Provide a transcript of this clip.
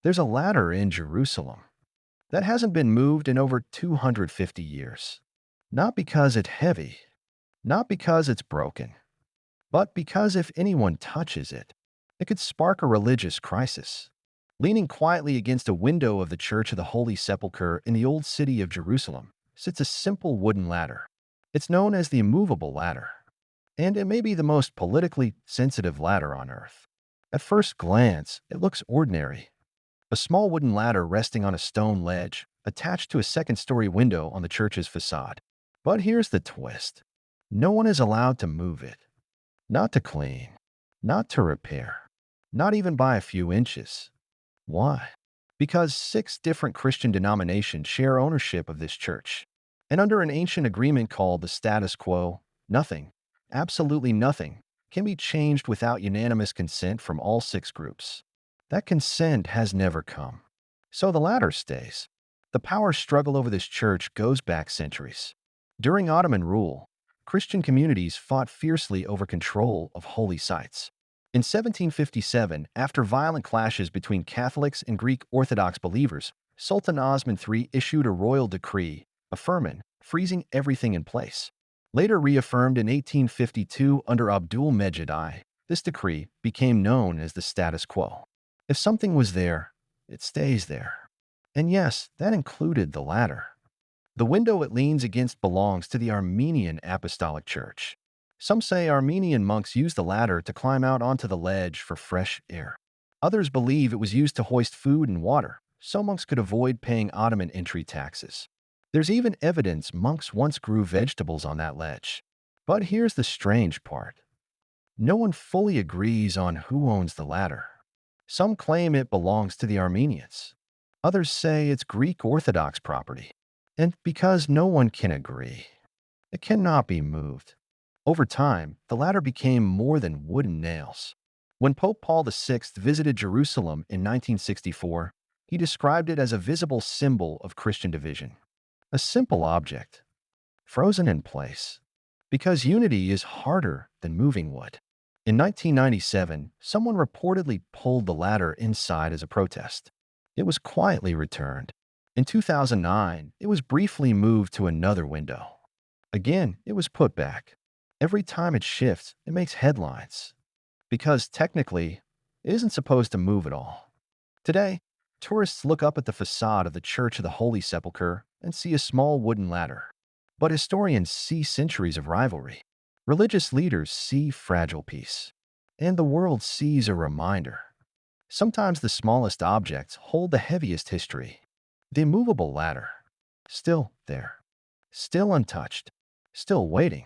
There's a ladder in Jerusalem that hasn't been moved in over 250 years. Not because it's heavy, not because it's broken, but because if anyone touches it, it could spark a religious crisis. Leaning quietly against a window of the Church of the Holy Sepulchre in the old city of Jerusalem sits a simple wooden ladder. It's known as the Immovable Ladder, and it may be the most politically sensitive ladder on earth. At first glance, it looks ordinary. A small wooden ladder resting on a stone ledge, attached to a second-story window on the church's facade. But here's the twist. No one is allowed to move it. Not to clean, not to repair, not even by a few inches. Why? Because 6 different Christian denominations share ownership of this church. And under an ancient agreement called the Status Quo, nothing, absolutely nothing, can be changed without unanimous consent from all 6 groups. That consent has never come. So the ladder stays. The power struggle over this church goes back centuries. During Ottoman rule, Christian communities fought fiercely over control of holy sites. In 1757, after violent clashes between Catholics and Greek Orthodox believers, Sultan Osman III issued a royal decree, a firman, freezing everything in place. Later reaffirmed in 1852 under Abdul Mejid I, this decree became known as the status quo. If something was there, it stays there. And yes, that included the ladder. The window it leans against belongs to the Armenian Apostolic Church. Some say Armenian monks used the ladder to climb out onto the ledge for fresh air. Others believe it was used to hoist food and water, so monks could avoid paying Ottoman entry taxes. There's even evidence monks once grew vegetables on that ledge. But here's the strange part. No one fully agrees on who owns the ladder. Some claim it belongs to the Armenians. Others say it's Greek Orthodox property. And because no one can agree, it cannot be moved. Over time, the ladder became more than wooden nails. When Pope Paul VI visited Jerusalem in 1964, he described it as a visible symbol of Christian division. A simple object, frozen in place. Because unity is harder than moving wood. In 1997, someone reportedly pulled the ladder inside as a protest. It was quietly returned. In 2009, it was briefly moved to another window. Again, it was put back. Every time it shifts, it makes headlines. Because technically, it isn't supposed to move at all. Today, tourists look up at the facade of the Church of the Holy Sepulchre and see a small wooden ladder. But historians see centuries of rivalry. Religious leaders see fragile peace. And the world sees a reminder. Sometimes the smallest objects hold the heaviest history. The immovable ladder. Still there. Still untouched. Still waiting.